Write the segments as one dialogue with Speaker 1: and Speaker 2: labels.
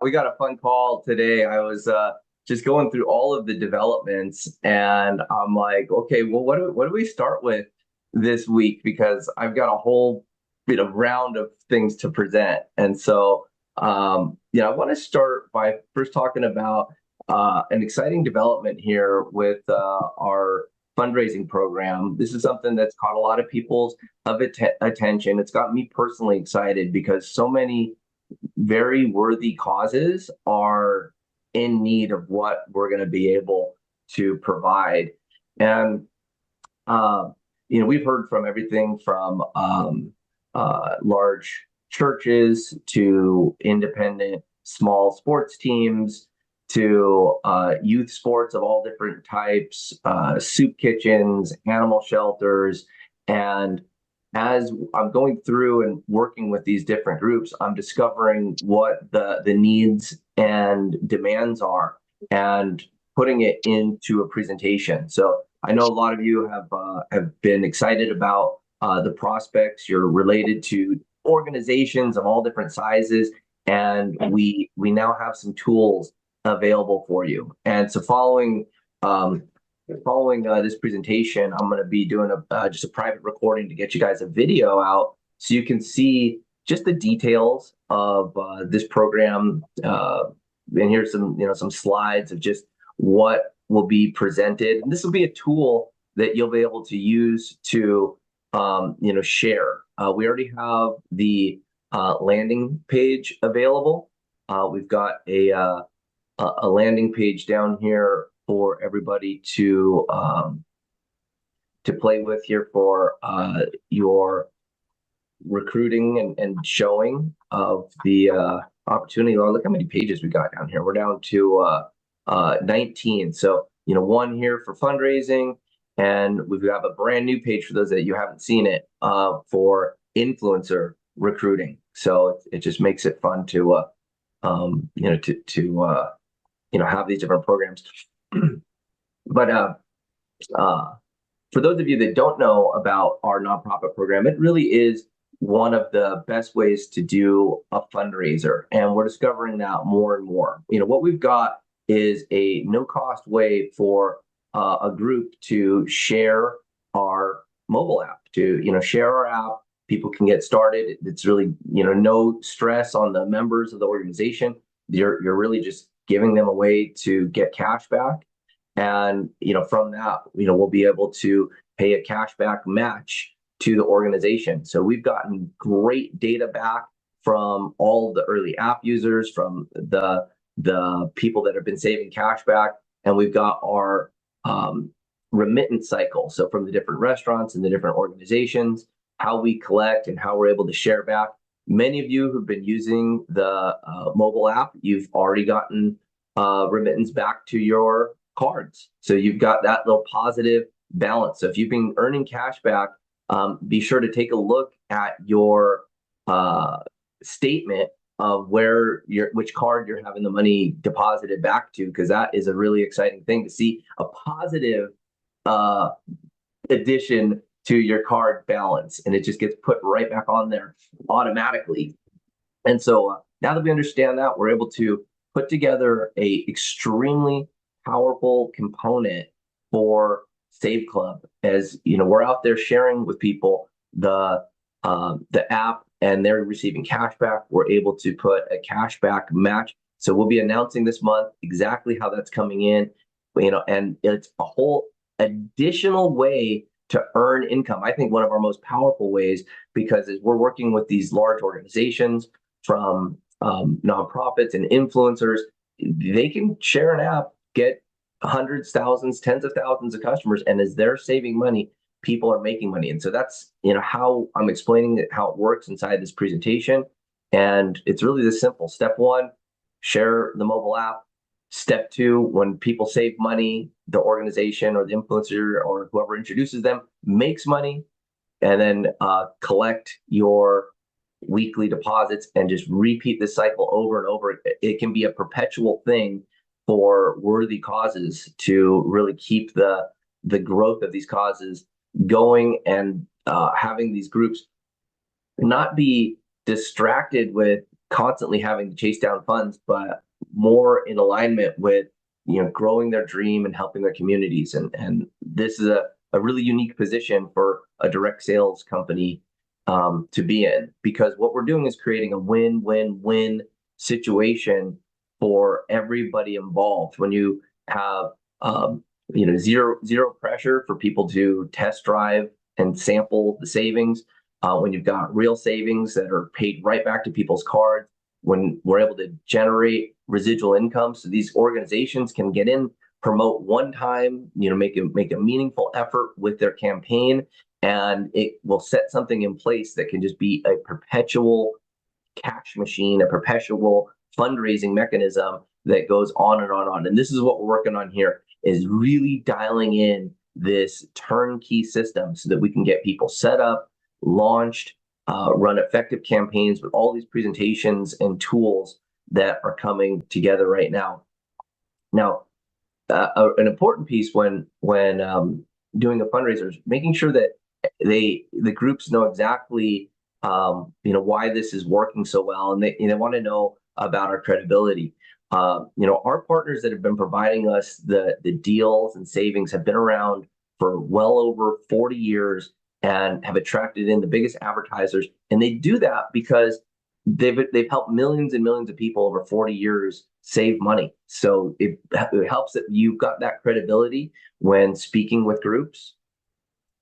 Speaker 1: we got a fun call today. I was just going through all of the developments, and I'm like, okay, well, what do we start with this week? Because I've got a whole round of things to present, and so I want to start by first talking about an exciting development here with our fundraising program. This is something that's caught a lot of people's attention. It's got me personally excited because so many very worthy causes are in need of what we're going to be able to provide. And, we've heard from everything from large churches to independent small sports teams to youth sports of all different types, soup kitchens, animal shelters, and as I'm going through and working with these different groups, I'm discovering what the needs and demands are and putting it into a presentation. So I know a lot of you have been excited about the prospects. You're related to organizations of all different sizes, and we now have some tools available for you. And so following this presentation, I'm going to be doing just a private recording to get you guys a video out so you can see just the details of this program. And here's some slides of just what will be presented. And this will be a tool that you'll be able to use to share. We already have the landing page available. We've got a landing page down here for everybody to play with here for your recruiting and showing of the opportunity. Oh, look how many pages we got down here. We're down to 19. So, one here for fundraising, and we've got a brand new page for those that you haven't seen it for influencer recruiting. So it just makes it fun to have these different programs. But for those of you that don't know about our nonprofit program, it really is one of the best ways to do a fundraiser. And we're discovering that more and more. What we've got is a no-cost way for a group to share our mobile app, to share our app. People can get started. It's really no stress on the members of the organization. You're really just giving them a way to get cash back. And from that, we'll be able to pay a cashback match to the organization. So we've gotten great data back from all of the early app users, from the people that have been saving cash back, and we've got our remittance cycle. So from the different restaurants and the different organizations, how we collect and how we're able to share back. Many of you who've been using the mobile app, you've already gotten remittance back to your cards. So you've got that little positive balance. So if you've been earning cash back, be sure to take a look at your statement of which card you're having the money deposited back to, because that is a really exciting thing to see a positive addition to your card balance, and it just gets put right back on there automatically. And so now that we understand that, we're able to put together a extremely powerful component for Save Club. As we're out there sharing with people the app, and they're receiving cash back. We're able to put a cashback match. So we'll be announcing this month exactly how that's coming in. And it's a whole additional way to earn income. I think one of our most powerful ways, because as we're working with these large organizations, from nonprofits and influencers, they can share an app, get hundreds, thousands, tens of thousands of customers, and as they're saving money, people are making money. And so that's how I'm explaining it, how it works inside this presentation. And it's really this simple. Step one, share the mobile app. Step two, when people save money, the organization or the influencer or whoever introduces them makes money. And then collect your weekly deposits and just repeat this cycle over and over. It can be a perpetual thing for worthy causes to really keep the growth of these causes going, and having these groups not be distracted with constantly having to chase down funds, but more in alignment with growing their dream and helping their communities. And this is a really unique position for a direct sales company to be in, because what we're doing is creating a win-win-win situation for everybody involved. When you have zero pressure for people to test drive and sample the savings, when you've got real savings that are paid right back to people's cards, when we're able to generate residual income, so these organizations can get in, promote one time, make a meaningful effort with their campaign, and it will set something in place that can just be a perpetual cash machine, a perpetual fundraising mechanism that goes on and on and on. And this is what we're working on here, is really dialing in this turnkey system so that we can get people set up, launched, run effective campaigns with all these presentations and tools that are coming together right now. Now, an important piece when doing a fundraiser is making sure that the groups know exactly why this is working so well, and they want to know about our credibility. Our partners that have been providing us the deals and savings have been around for well over 40 years and have attracted in the biggest advertisers, and they do that because they've helped millions and millions of people over 40 years save money. So it helps that you've got that credibility when speaking with groups.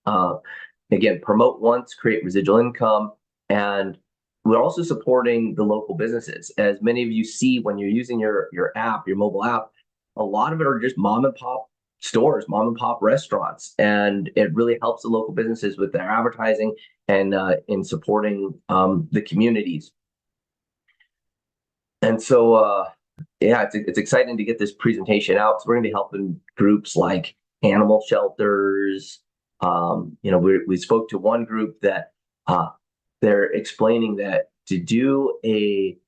Speaker 1: Again, promote once, create residual income, and we're also supporting the local businesses. As many of you see when you're using your app, your mobile app, a lot of it are just mom and pop stores, mom and pop restaurants, and it really helps the local businesses with their advertising and in supporting the communities. And so, it's exciting to get this presentation out. So we're going to be helping groups like animal shelters. We spoke to one group that they're explaining that to do a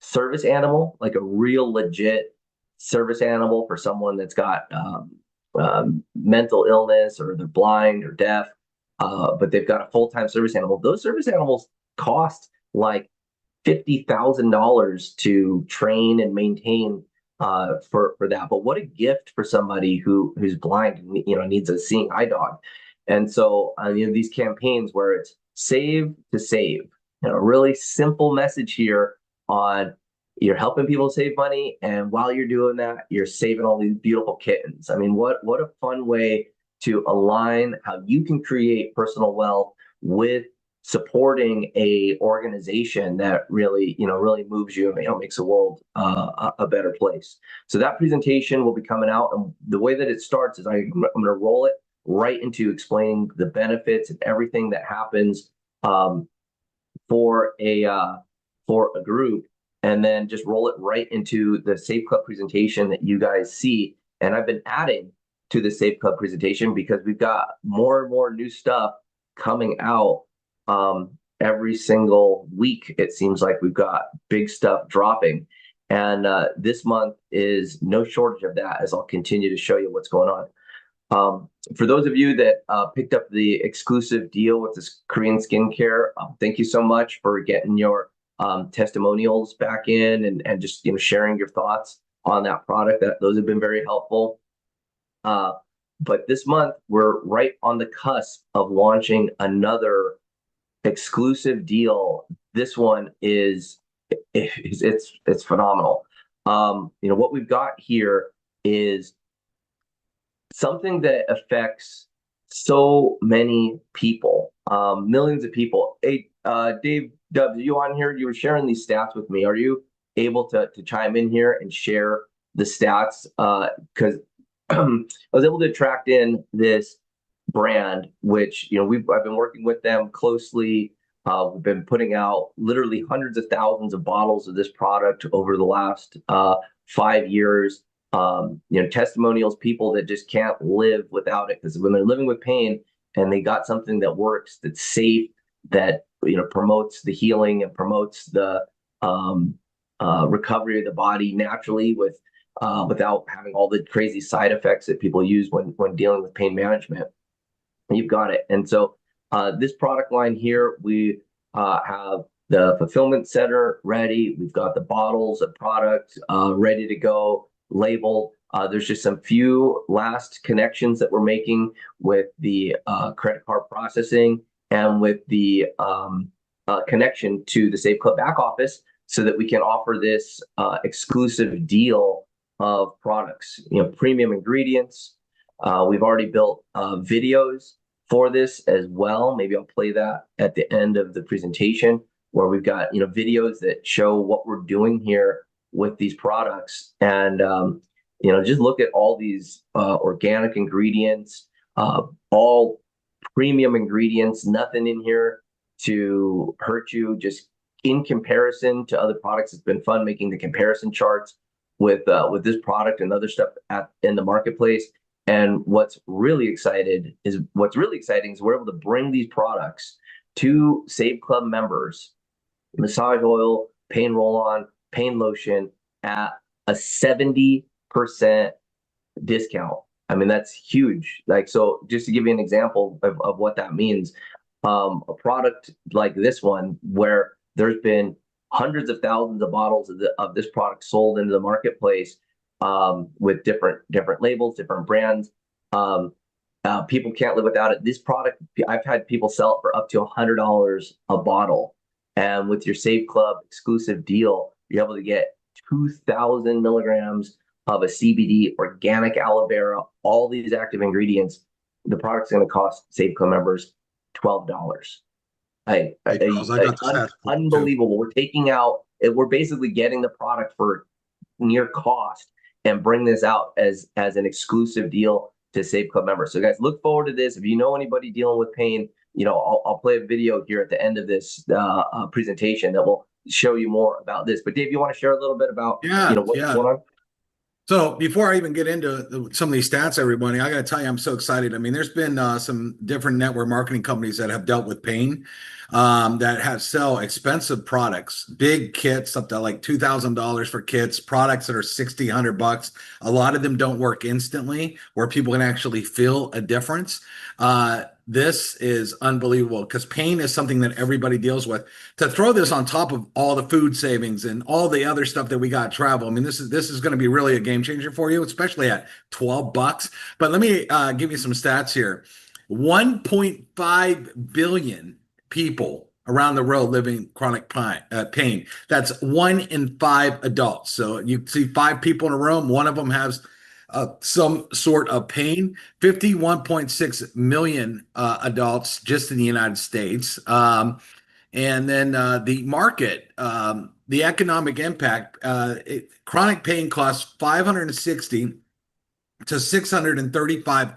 Speaker 1: service animal, like a real legit service animal for someone that's got mental illness, or they're blind or deaf, but they've got a full-time service animal. Those service animals cost like $50,000 to train and maintain for that. But what a gift for somebody who's blind and needs a seeing eye dog. And so these campaigns where it's save to save, really simple message here on you're helping people save money, and while you're doing that, you're saving all these beautiful kittens. I mean, what a fun way to align how you can create personal wealth with supporting a organization that really moves you and makes the world a better place. So that presentation will be coming out, and the way that it starts is I'm going to roll it right into explaining the benefits and everything that happens for a group, and then just roll it right into the Save Club presentation that you guys see. And I've been adding to the Save Club presentation because we've got more and more new stuff coming out every single week. It seems like we've got big stuff dropping, and this month is no shortage of that, as I'll continue to show you what's going on. For those of you that picked up the exclusive deal with this Korean skincare, thank you so much for getting your testimonials back in and just sharing your thoughts on that product. Those have been very helpful. But this month we're right on the cusp of launching another exclusive deal. This one it's phenomenal. What we've got here is something that affects so many people, millions of people. Hey, Dave Dubs, you on here? You were sharing these stats with me. Are you able to chime in here and share the stats? Because I was able to attract in this brand, which I've been working with them closely. We've been putting out literally hundreds of thousands of bottles of this product over the last 5 years. Testimonials, people that just can't live without it, because when they're living with pain and they got something that works, that's safe, that promotes the healing and promotes the recovery of the body naturally without having all the crazy side effects that people use when dealing with pain management. You've got it. And so this product line here, we have the fulfillment center ready. We've got the bottles of product ready to go, labeled. There's just some few last connections that we're making with the credit card processing and with the connection to the Save Club back office so that we can offer this exclusive deal of products, premium ingredients. We've already built videos for this as well. Maybe I'll play that at the end of the presentation where we've got, videos that show what we're doing here with these products. And, just look at all these organic ingredients, all premium ingredients, nothing in here to hurt you, just in comparison to other products. It's been fun making the comparison charts with this product and other stuff in the marketplace. And what's really exciting is we're able to bring these products to Save Club members, massage oil, pain roll-on, pain lotion at a 70% discount. I mean, that's huge. Like, so just to give you an example of what that means, a product like this one, where there's been hundreds of thousands of bottles of this product sold into the marketplace, with different labels, different brands. People can't live without it. This product, I've had people sell it for up to $100 a bottle. And with your Save Club exclusive deal, you're able to get 2,000 milligrams of a CBD organic aloe vera, all these active ingredients. The product's going to cost Save Club members $12. Unbelievable. We're basically getting the product for near cost and bring this out as an exclusive deal to Save Club members. So guys, look forward to this. If you know anybody dealing with pain, I'll play a video here at the end of this presentation that will show you more about this. But Dave, you want to share a little bit about what's going on?
Speaker 2: So before I even get into some of these stats, everybody, I got to tell you, I'm so excited. I mean, there's been some different network marketing companies that have dealt with pain, that have sell expensive products, big kits up to like $2,000 for kits, products that are 60, $100. A lot of them don't work instantly where people can actually feel a difference. This is unbelievable because pain is something that everybody deals with. To throw this on top of all the food savings and all the other stuff that we got travel, I mean, this is going to be really a game changer for you, especially at $12. But let me give you some stats here. 1.5 billion people around the world living chronic pain. That's 1 in 5 adults. So you see 5 people in a room, one of them has some sort of pain. 51.6 million adults just in the United States. And then the market, the economic impact, chronic pain costs 560 to 635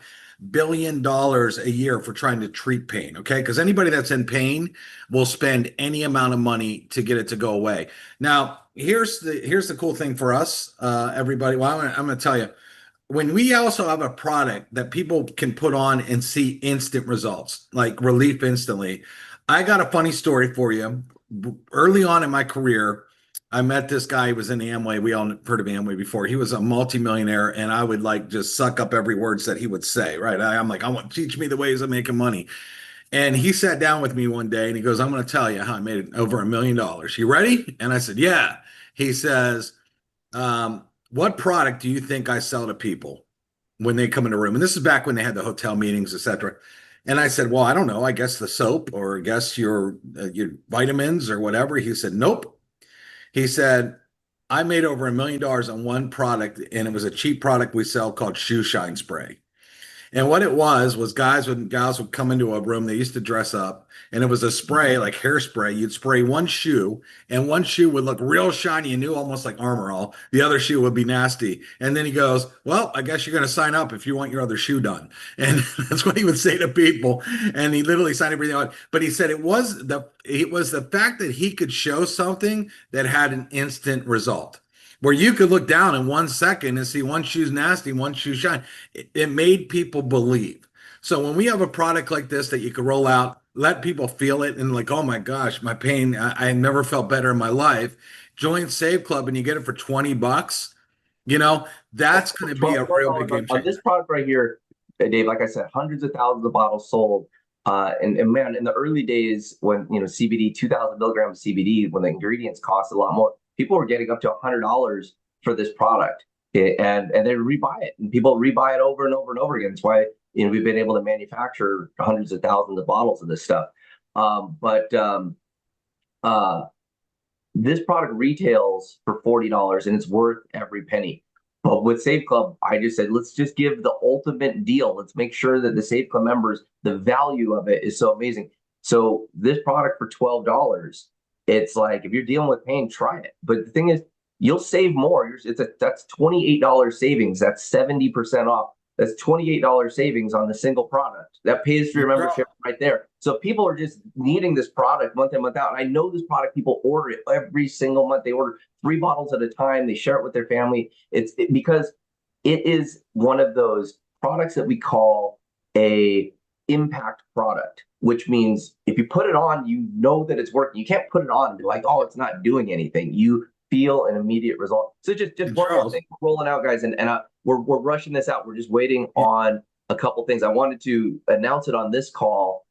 Speaker 2: billion dollars a year for trying to treat pain. Okay, because anybody that's in pain will spend any amount of money to get it to go away. Now, here's the cool thing for us, everybody. Well, I'm going to tell you, when we also have a product that people can put on and see instant results, like relief instantly. I got a funny story for you. Early on in my career, I met this guy who was in Amway. We all heard of Amway before. He was a multimillionaire, and I would like just suck up every word that he would say, right? I'm like, I want to teach me the ways of making money. And he sat down with me one day and he goes, I'm going to tell you how I made over $1 million. You ready? And I said, yeah. He says, what product do you think I sell to people when they come in the room? And this is back when they had the hotel meetings, etc. And I said, well, I don't know. I guess the soap, or I guess your vitamins or whatever. He said, nope. He said, I made over $1 million on one product, and it was a cheap product we sell called Shoe Shine Spray. And what it was guys and gals would come into a room. They used to dress up, and it was a spray, like hairspray. You'd spray one shoe, and one shoe would look real shiny and new, almost like Armor All. The other shoe would be nasty. And then he goes, well, I guess you're going to sign up if you want your other shoe done. And that's what he would say to people. And he literally signed everything out. But he said it was the fact that he could show something that had an instant result, where you could look down in 1 second and see one shoe's nasty, one shoe shine. It made people believe. So when we have a product like this that you could roll out, let people feel it, and like, oh my gosh, my pain, I never felt better in my life. Join Save Club and you get it for $20. That's going to be a real big game changer.
Speaker 1: On this product right here, Dave, like I said, hundreds of thousands of bottles sold. And man, in the early days when CBD, 2,000 milligrams of CBD, when the ingredients cost a lot more, people were getting up to $100 for this product, and they rebuy it, and people rebuy it over and over and over again. That's why we've been able to manufacture hundreds of thousands of bottles of this stuff. But this product retails for $40 and it's worth every penny. But with Save Club, I just said, let's just give the ultimate deal. Let's make sure that the Save Club members, the value of it is so amazing. So this product for $12, it's like, if you're dealing with pain, try it. But the thing is, you'll save more. That's $28 savings. That's 70% off. That's $28 savings on the single product. That pays for your membership right there. So people are just needing this product month in, month out. And I know this product, people order it every single month. They order 3 bottles at a time. They share it with their family. Because it is one of those products that we call a impact product, which means if you put it on, you know that it's working. You can't put it on and be like, oh, it's not doing anything. You feel an immediate result. So just one more thing rolling out, guys, and we're rushing this out. We're just waiting on a couple things. I wanted to announce it on this call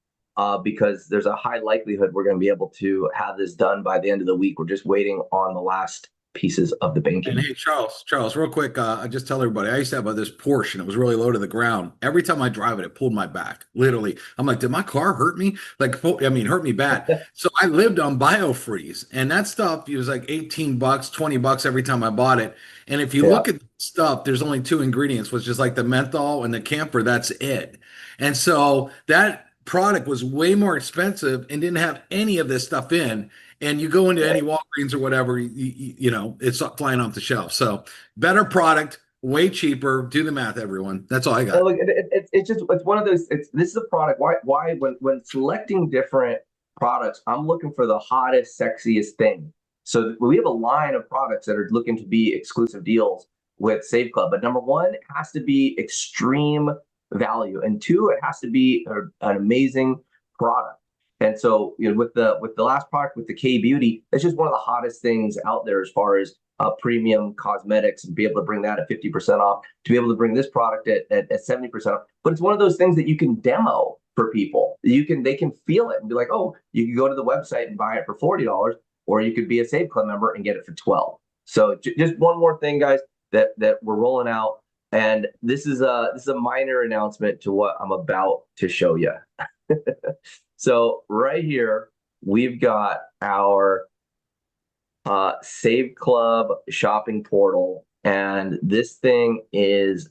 Speaker 1: because there's a high likelihood we're going to be able to have this done by the end of the week. We're just waiting on the last pieces of the banking.
Speaker 2: And hey, Charles, real quick, I just tell everybody, I used to have this Porsche and it was really low to the ground. Every time I drive it, it pulled my back. Literally. I'm like, did my car hurt me? Like, I mean, hurt me bad. So I lived on BioFreeze, and that stuff, it was like 18 bucks, 20 bucks every time I bought it. And if you look at stuff, there's only 2 ingredients, which is like the menthol and the camphor. That's it. And so that product was way more expensive and didn't have any of this stuff in. And you go into any Walgreens or whatever, it's flying off the shelf. So better product, way cheaper. Do the math, everyone. That's all I got.
Speaker 1: Look, it's one of those. This is a product. Why when selecting different products, I'm looking for the hottest, sexiest thing. So we have a line of products that are looking to be exclusive deals with Save Club. But number one, it has to be extreme value, and 2, it has to be an amazing product. And so, with the last product, with the K Beauty, it's just one of the hottest things out there as far as premium cosmetics, and be able to bring that at 50% off, to be able to bring this product at 70% off. But it's one of those things that you can demo for people. They can feel it and be like, oh, you can go to the website and buy it for $40, or you could be a Save Club member and get it for $12. So just one more thing, guys, that we're rolling out. And this is a minor announcement to what I'm about to show you. So right here, we've got our Save Club shopping portal, and this thing is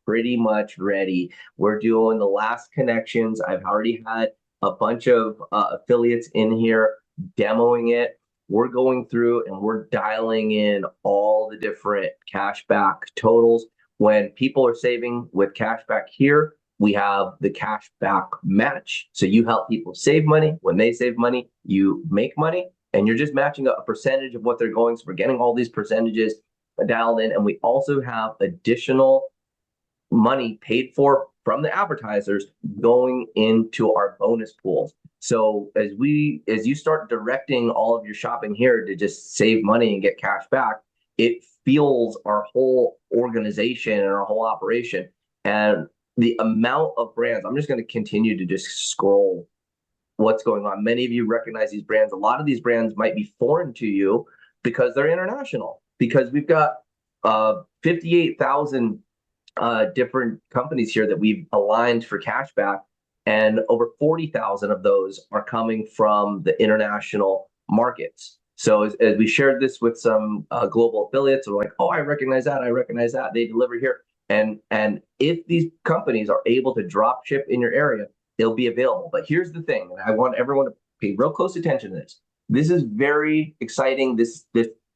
Speaker 1: pretty much ready. We're doing the last connections. I've already had a bunch of affiliates in here demoing it. We're going through and we're dialing in all the different cashback totals. When people are saving with cashback here, we have the cashback match. So you help people save money. When they save money, you make money, and you're just matching a percentage of what they're going. So we're getting all these percentages dialed in. And we also have additional money paid for from the advertisers going into our bonus pools. So as you start directing all of your shopping here to just save money and get cash back, it fuels our whole organization and our whole operation. And the amount of brands, I'm just going to continue to just scroll what's going on. Many of you recognize these brands. A lot of these brands might be foreign to you because they're international, because we've got 58,000 different companies here that we've aligned for cashback, and over 40,000 of those are coming from the international markets. So as we shared this with some global affiliates, they're like, oh, I recognize that. They deliver here. And if these companies are able to drop ship in your area, they'll be available. But here's the thing, and I want everyone to pay real close attention to this. This is very exciting. This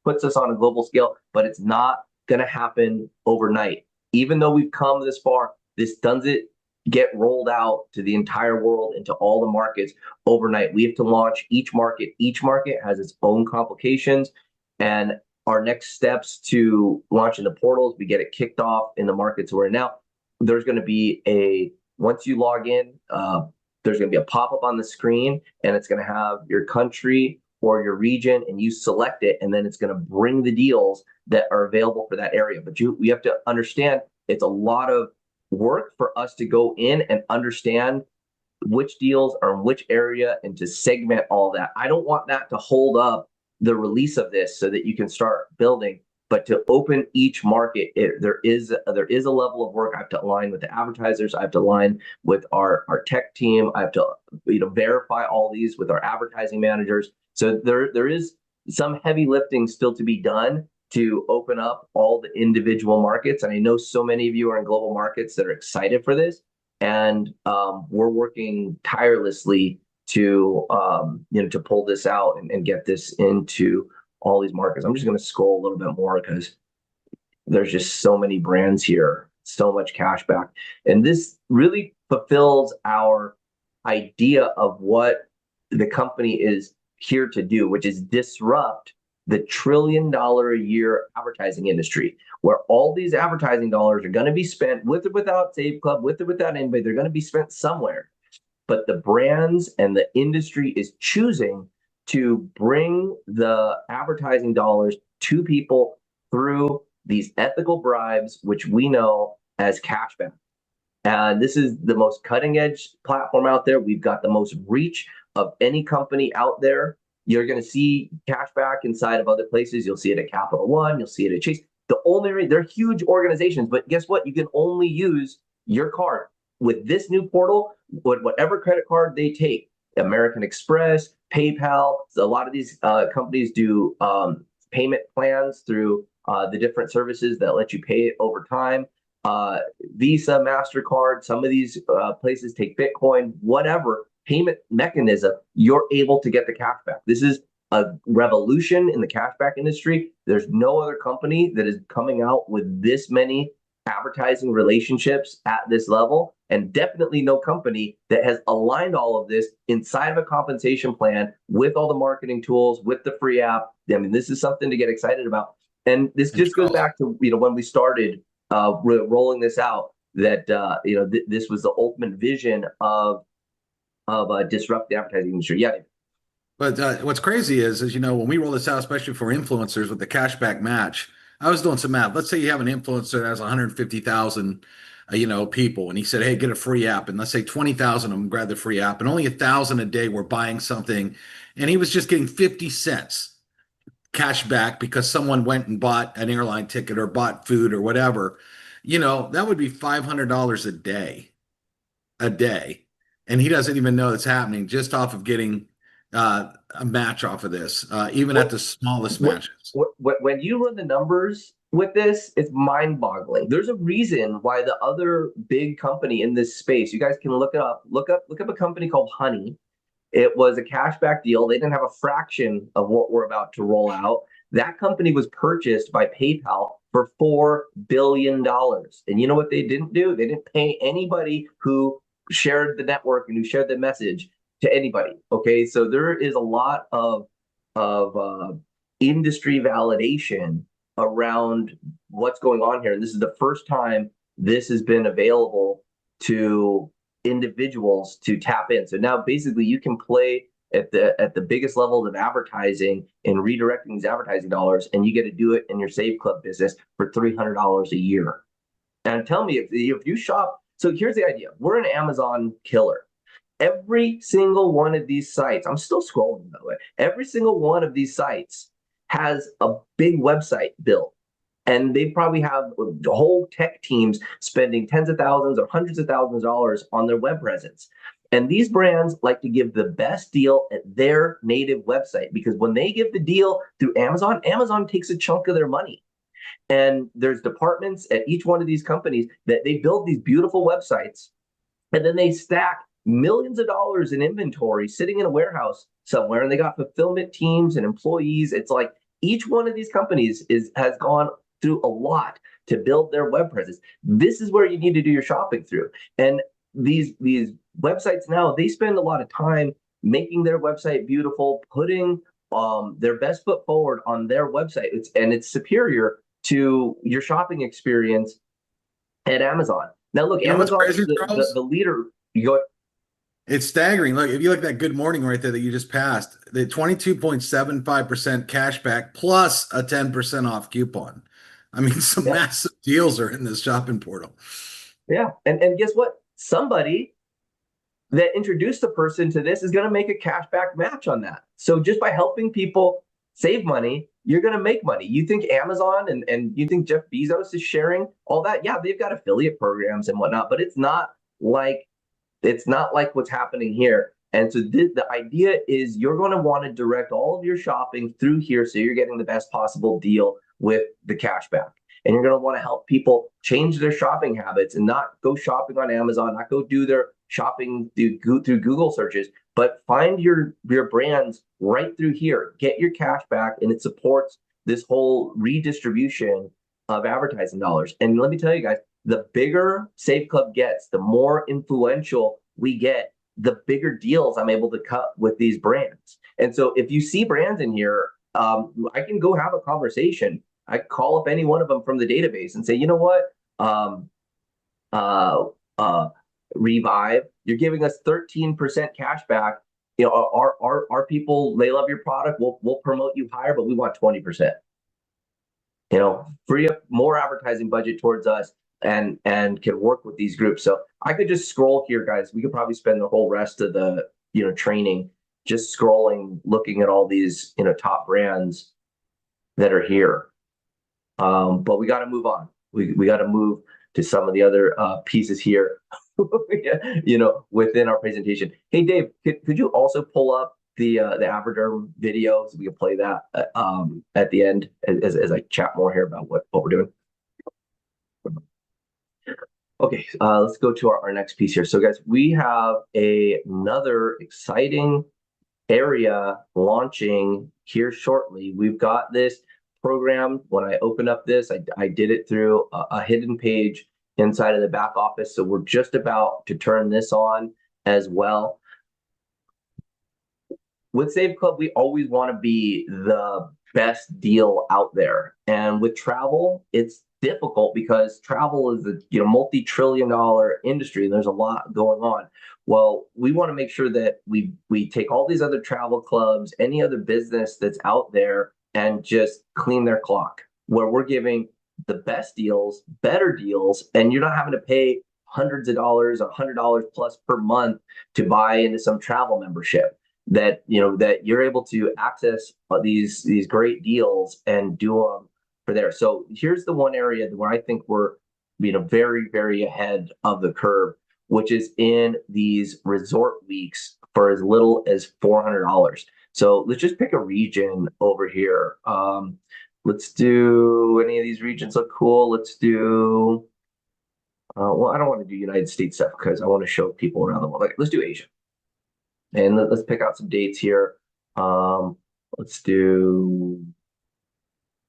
Speaker 1: puts us on a global scale, but it's not going to happen overnight. Even though we've come this far, this doesn't get rolled out to the entire world, into all the markets overnight. We have to launch each market. Each market has its own complications, and our next steps to launching the portals, we get it kicked off in the markets we're in now. There's going to be once you log in, there's going to be a pop-up on the screen, and it's going to have your country or your region, and you select it, and then it's going to bring the deals that are available for that area. But we have to understand, it's a lot of work for us to go in and understand which deals are in which area and to segment all that. I don't want that to hold up the release of this so that you can start building, but to open each market, there is a level of work. I have to align with the advertisers. I have to align with our tech team. I have to verify all these with our advertising managers. So there is some heavy lifting still to be done to open up all the individual markets. And I know so many of you are in global markets that are excited for this, and we're working tirelessly to to pull this out and get this into all these markets. I'm just going to scroll a little bit more because there's just so many brands here, so much cash back, and this really fulfills our idea of what the company is here to do, which is disrupt the $1 trillion a year advertising industry, where all these advertising dollars are going to be spent with or without Save Club, with or without anybody. They're going to be spent somewhere. But the brands and the industry is choosing to bring the advertising dollars to people through these ethical bribes, which we know as cashback. And this is the most cutting edge platform out there. We've got the most reach of any company out there. You're going to see cashback inside of other places. You'll see it at Capital One. You'll see it at Chase. They're huge organizations, but guess what? You can only use your card with this new portal, with whatever credit card they take. American Express, PayPal. A lot of these companies do payment plans through the different services that let you pay it over time. Visa, MasterCard, some of these places take Bitcoin, whatever payment mechanism, you're able to get the cash back. This is a revolution in the cashback industry. There's no other company that is coming out with this many advertising relationships at this level, and definitely no company that has aligned all of this inside of a compensation plan with all the marketing tools, with the free app. I mean, this is something to get excited about. And this just goes back to when we started rolling this out, that this was the ultimate vision of disrupt the advertising industry. Yeah.
Speaker 2: But what's crazy is when we roll this out, especially for influencers with the cashback match, I was doing some math. Let's say you have an influencer that has 150,000, people, and he said, "Hey, get a free app," and let's say 20,000 of them grab the free app, and only 1,000 a day were buying something, and he was just getting 50 cents cash back because someone went and bought an airline ticket or bought food or whatever. That would be $500 a day, and he doesn't even know it's happening just off of getting a match off of this, even at the smallest matches.
Speaker 1: When you run the numbers with this, it's mind-boggling. There's a reason why the other big company in this space, you guys can look up a company called Honey. It was a cashback deal. They didn't have a fraction of what we're about to roll out. That company was purchased by PayPal for $4 billion. And you know what they didn't do? They didn't pay anybody who shared the network and who shared the message to anybody. Okay, so there is a lot of industry validation around what's going on here, and this is the first time this has been available to individuals to tap in. So now basically you can play at the biggest levels of advertising and redirecting these advertising dollars, and you get to do it in your Save Club business for $300 a year. And tell me if you shop. So here's the idea: we're an Amazon killer. Every single one of these sites, I'm still scrolling, by the way, every single one of these sites has a big website built. And they probably have whole tech teams spending tens of thousands or hundreds of thousands of dollars on their web presence. And these brands like to give the best deal at their native website, because when they give the deal through Amazon, Amazon takes a chunk of their money. And there's departments at each one of these companies that they build these beautiful websites, and then they stack millions of dollars in inventory sitting in a warehouse somewhere, and they got fulfillment teams and employees. It's like each one of these companies has gone through a lot to build their web presence. This is where you need to do your shopping through. And these websites now, they spend a lot of time making their website beautiful, putting their best foot forward on their website. It's superior to your shopping experience at Amazon. Now, look, Amazon is the leader. You go.
Speaker 2: It's staggering. Look, if you look at that Good Morning right there that you just passed, the 22.75% cash back plus a 10% off coupon. I mean, some massive deals are in this shopping portal.
Speaker 1: Yeah. And guess what? Somebody that introduced the person to this is going to make a cashback match on that. So just by helping people save money, you're going to make money. You think Amazon and you think Jeff Bezos is sharing all that? Yeah, they've got affiliate programs and whatnot, but it's not like what's happening here. And so the idea is you're going to want to direct all of your shopping through here so you're getting the best possible deal with the cashback. And you're going to want to help people change their shopping habits and not go shopping on Amazon, not go do their shopping through Google searches, but find your brands right through here. Get your cash back, and it supports this whole redistribution of advertising dollars. And let me tell you guys, the bigger Save Club gets, the more influential we get, the bigger deals I'm able to cut with these brands. And so if you see brands in here, I can go have a conversation. I call up any one of them from the database and say, you know what, uh, uh, Revive, you're giving us 13% cash back. You know, our people, they love your product. We'll promote you higher, but we want 20%. You know, free up more advertising budget towards us and can work with these groups. So I could just scroll here, guys. We could probably spend the whole rest of the training just scrolling, looking at all these top brands that are here. But we got to move on. We got to move to some of the other pieces here, within our presentation. Hey, Dave, could you also pull up the Avoderm video so we can play that at the end as I chat more here about what we're doing? Okay, let's go to our next piece here. So, guys, we have another exciting area launching here shortly. We've got this program. When I open up this, I did it through a hidden page inside of the back office. So we're just about to turn this on as well. With Save Club, we always want to be the best deal out there. And with travel, it's difficult because travel is a multi-trillion-dollar industry, and there's a lot going on. Well, we want to make sure that we take all these other travel clubs, any other business that's out there, and just clean their clock, where we're giving the best deals, better deals, and you're not having to pay hundreds of dollars, $100 plus per month to buy into some travel membership. That you're able to access these great deals and do them for there. So here's the one area where I think we're very, very ahead of the curve, which is in these resort weeks for as little as $400. So let's just pick a region over here. Let's do any of these regions look cool. Let's do, well, I don't want to do United States stuff because I want to show people around the world. Like, let's do Asia. And let's pick out some dates here. Let's do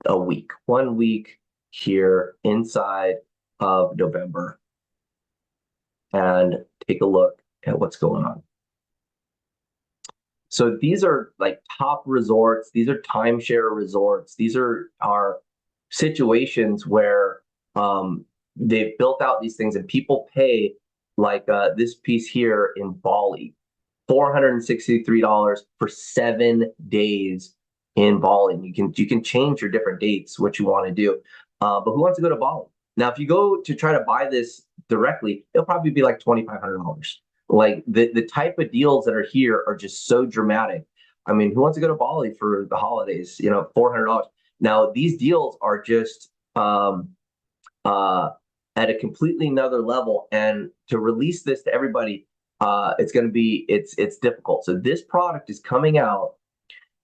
Speaker 1: a week, 1 week here inside of November, and take a look at what's going on. So these are like top resorts. These are timeshare resorts. These are situations where they've built out these things and people pay, like this piece here in Bali, $463 for 7 days in Bali. You can change your different dates, what you want to do. But who wants to go to Bali? Now, if you go to try to buy this directly, it'll probably be like $2,500. Like the type of deals that are here are just so dramatic. I mean, who wants to go to Bali for the holidays? $400. Now, these deals are just at a completely another level. And to release this to everybody, it's difficult. So this product is coming out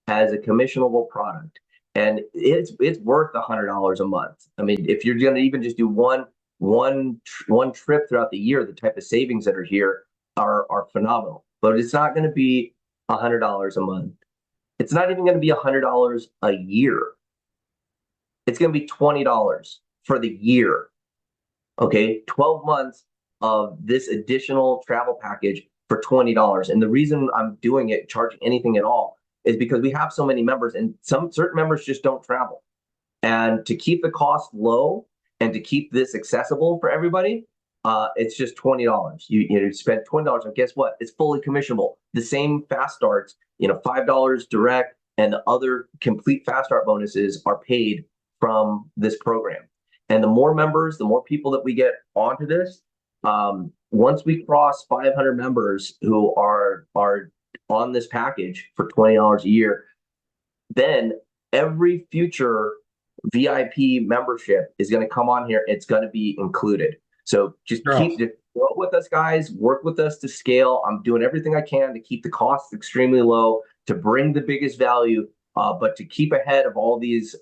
Speaker 1: as a commissionable product, and it's worth $100 a month. I mean, if you're going to even just do one trip throughout the year, the type of savings that are here are phenomenal. But it's not going to be $100 a month. It's not even going to be $100 a year. It's going to be $20 for the year. Okay, 12 months of this additional travel package for $20. And the reason I'm doing it, charging anything at all, is because we have so many members, and some certain members just don't travel. And to keep the cost low and to keep this accessible for everybody, it's just $20. You spend $20, and guess what? It's fully commissionable. The same fast starts, $5 direct, and the other complete fast start bonuses are paid from this program. And the more members, the more people that we get onto this, once we cross 500 members who are on this package for $20 a year, then every future VIP membership is going to come on here. It's going to be included. So just grow with us, guys. Work with us to scale. I'm doing everything I can to keep the costs extremely low, to bring the biggest value, but to keep ahead of all these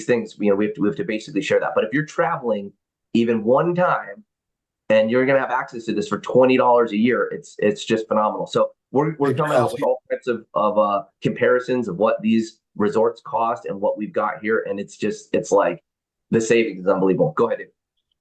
Speaker 1: things. We have to basically share that. But if you're traveling even one time, and you're going to have access to this for $20 a year. It's just phenomenal. So we're
Speaker 2: Hey,
Speaker 1: coming out
Speaker 2: Charles,
Speaker 1: with all types of comparisons of what these resorts cost and what we've got here, and it's like the savings is unbelievable. Go ahead, Dave.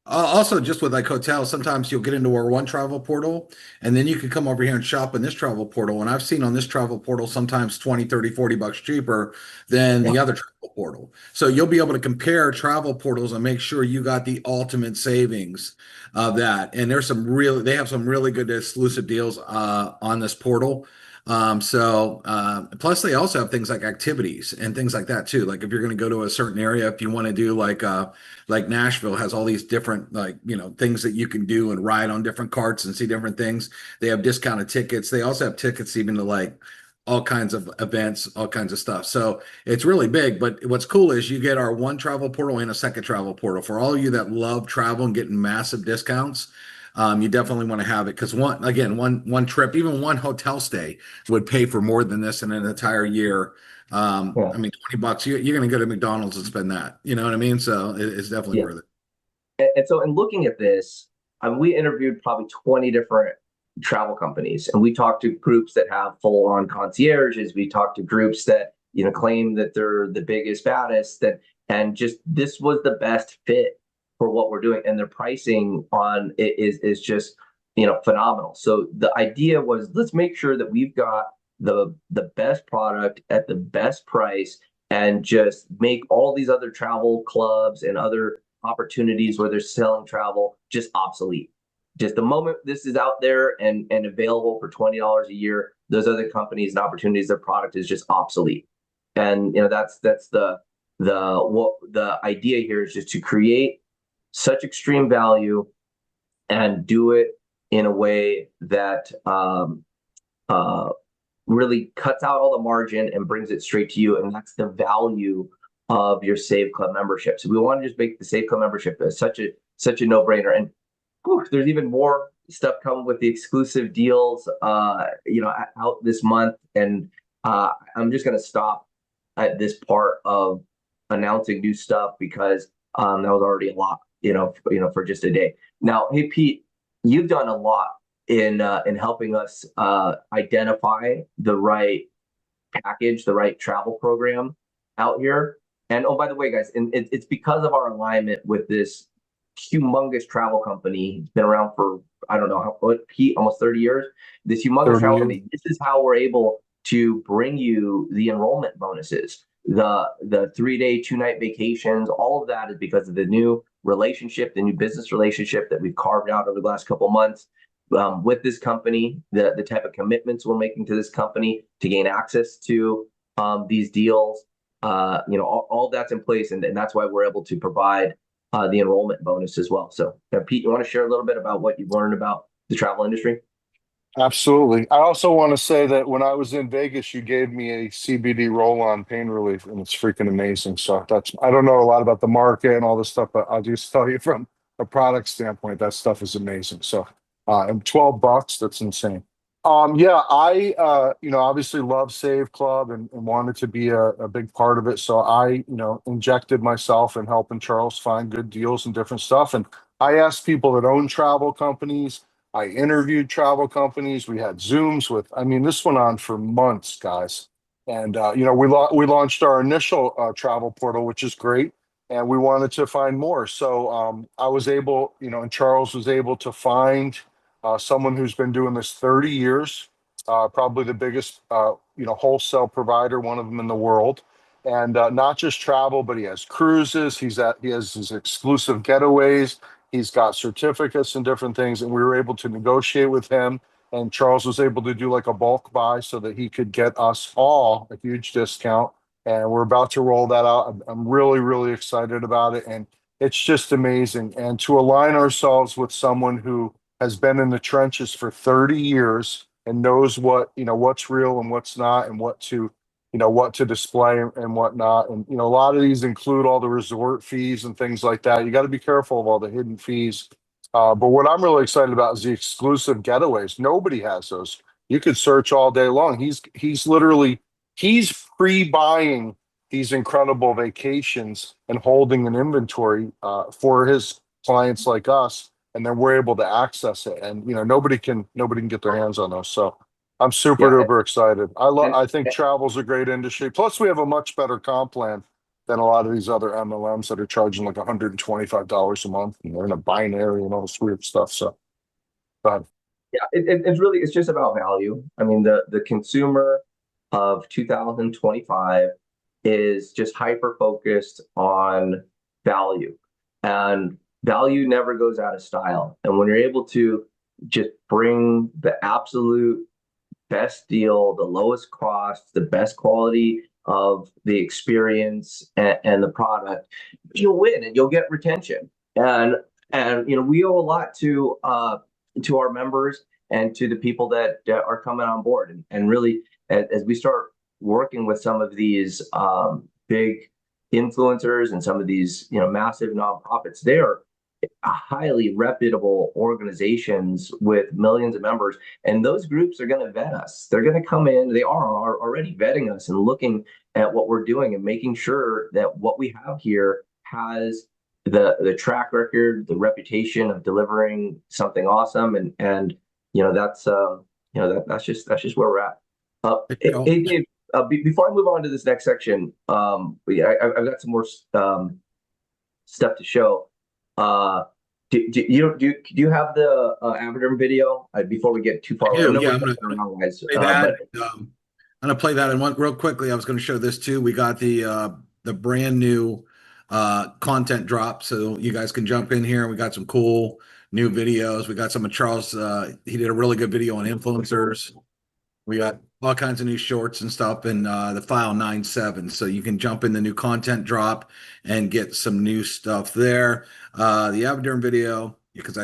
Speaker 2: Also, just with like hotels, sometimes you'll get into our one travel portal and then you can come over here and shop in this travel portal. And I've seen on this travel portal sometimes 20, 30, $40 cheaper than
Speaker 1: Yeah,
Speaker 2: the other travel portal. So you'll be able to compare travel portals and make sure you got the ultimate savings of that. And they have some really good exclusive deals on this portal. Plus they also have things like activities and things like that too. Like if you're going to go to a certain area, if you want to do like Nashville has all these different things that you can do and ride on different carts and see different things. They have discounted tickets. They also have tickets even to like all kinds of events, all kinds of stuff. So it's really big. But what's cool is you get our one travel portal and a second travel portal for all of you that love travel and getting massive discounts. You definitely want to have it because one trip, even one hotel stay would pay for more than this in an entire year.
Speaker 1: yeah,
Speaker 2: I mean, $20, you're going to go to McDonald's and spend that. You know what I mean? So it's definitely
Speaker 1: yeah.
Speaker 2: worth it.
Speaker 1: And so, in looking at this, we interviewed probably 20 different travel companies, and we talked to groups that have full-on concierges. We talked to groups that claim that they're the biggest, baddest, and just this was the best fit for what we're doing, and their pricing on it is just phenomenal. So the idea was let's make sure that we've got the best product at the best price, and just make all these other travel clubs and other opportunities where they're selling travel just obsolete. Just the moment this is out there and available for $20 a year, those other companies and opportunities, their product is just obsolete. And that's the idea here is just to create such extreme value and do it in a way that uh, really cuts out all the margin and brings it straight to you. And that's the value of your Save Club membership. So we want to just make the Save Club membership such a no-brainer. And whew, there's even more stuff coming with the exclusive deals out this month. And I'm just going to stop at this part of announcing new stuff because that was already a lot, for just a day. Now, hey Pete, you've done a lot in helping us identify the right package, the right travel program out here. And oh, by the way, guys, and it's because of our alignment with this humongous travel company. It's been around for I don't know what Pete, almost 30 years. This humongous
Speaker 3: 30
Speaker 1: travel
Speaker 3: years.
Speaker 1: company. This is how we're able to bring you the enrollment bonuses, the 3-day, 2-night vacations. All of that is because of the new relationship, the new business relationship that we've carved out over the last couple of months with this company, the type of commitments we're making to this company to gain access to these deals. All that's in place, and that's why we're able to provide the enrollment bonus as well. So, Pete, you want to share a little bit about what you've learned about the travel industry?
Speaker 3: Absolutely. I also want to say that when I was in Vegas, you gave me a CBD roll-on pain relief, and it's freaking amazing. So I don't know a lot about the market and all this stuff, but I'll just tell you from a product standpoint, that stuff is amazing. So, and $12, that's insane. Yeah, I, obviously love Save Club and wanted to be a big part of it. So I, injected myself in helping Charles find good deals and different stuff. And I asked people that own travel companies. I interviewed travel companies. We had Zooms with, I mean, this went on for months, guys. And, we launched our initial travel portal, which is great. And we wanted to find more. So I was able, and Charles was able to find someone who's been doing this 30 years, probably the biggest, wholesale provider, one of them in the world. And not just travel, but he has cruises. He has his exclusive getaways. He's got certificates and different things, and we were able to negotiate with him. And Charles was able to do like a bulk buy so that he could get us all a huge discount. And we're about to roll that out. I'm really, really excited about it. And it's just amazing. And to align ourselves with someone who has been in the trenches for 30 years and knows what, what's real and what's not, and what to display and whatnot. And, a lot of these include all the resort fees and things like that. You got to be careful of all the hidden fees. But what I'm really excited about is the exclusive getaways. Nobody has those. You could search all day long. He's pre-buying these incredible vacations and holding an inventory for his clients like us, and then we're able to access it. And nobody can get their hands on those. So I'm super
Speaker 1: Yeah,
Speaker 3: duper excited.
Speaker 1: and,
Speaker 3: I think travel's a great industry. Plus, we have a much better comp plan than a lot of these other MLMs that are charging like $125 a month, and they're in a binary and all this weird stuff. So, go ahead.
Speaker 1: yeah, it's just about value. I mean, the consumer of 2025 is just hyper focused on value, and value never goes out of style. And when you're able to just bring the absolute best deal, the lowest cost, the best quality of the experience and the product, you'll win and you'll get retention. And we owe a lot to our members and to the people that are coming on board. And really, as we start working with some of these big influencers and some of these massive nonprofits, they are highly reputable organizations with millions of members, and those groups are going to vet us. They're going to come in, they are already vetting us and looking at what we're doing and making sure that what we have here has the track record, the reputation of delivering something awesome. And that's just where we're at. Before I move on to this next section, I've got some more stuff to show. Do you have the Avatar video before we get too far?
Speaker 2: Yeah, I'm gonna play that. And one real quickly, I was going to show this too. We got the brand new content drop, so you guys can jump in here. We got some cool new videos. We got some of Charles. He did a really good video on influencers. We got all kinds of new shorts and stuff in the file 9.7. So you can jump in the new content drop and get some new stuff there. The Avaderm video, because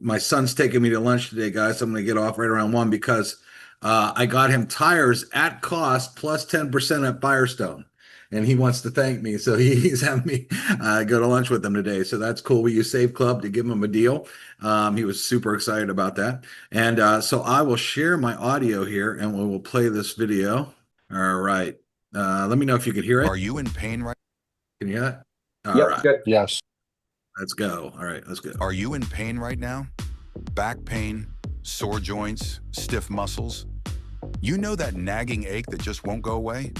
Speaker 2: my son's taking me to lunch today, guys. So I'm going to get off right around 1 because I got him tires at cost plus 10% at Firestone. And he wants to thank me. So he's having me go to lunch with him today. So that's cool. We use Save Club to give him a deal. He was super excited about that. And so I will share my audio here and we will play this video. All right. Let me know if you could hear it.
Speaker 4: Are you in pain right?
Speaker 2: Can you hear that? All
Speaker 1: Yep,
Speaker 2: right.
Speaker 1: good.
Speaker 3: Yes.
Speaker 2: Let's go. All right, let's go.
Speaker 4: Are you in pain right now? Back pain, sore joints, stiff muscles? You know that nagging ache that just won't go away?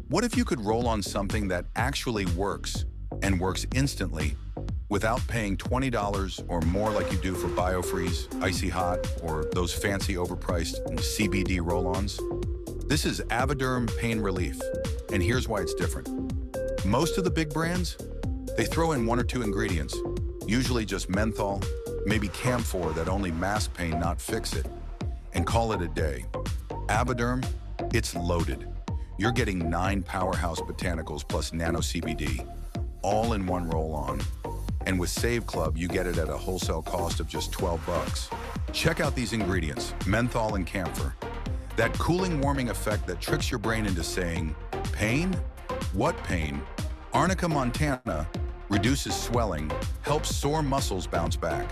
Speaker 4: What if you could roll on something that actually works and works instantly without paying $20 or more like you do for BioFreeze, Icy Hot, or those fancy overpriced CBD roll-ons? This is Avaderm Pain Relief, and here's why it's different. Most of the big brands, they throw in 1 or 2 ingredients, usually just menthol, maybe camphor that only mask pain, not fix it, and call it a day. Avaderm, it's loaded. You're getting 9 powerhouse botanicals plus nano CBD, all in one roll-on. And with Save Club, you get it at a wholesale cost of just $12. Check out these ingredients, menthol and camphor. That cooling, warming effect that tricks your brain into saying, pain? What pain? Arnica montana reduces swelling, helps sore muscles bounce back.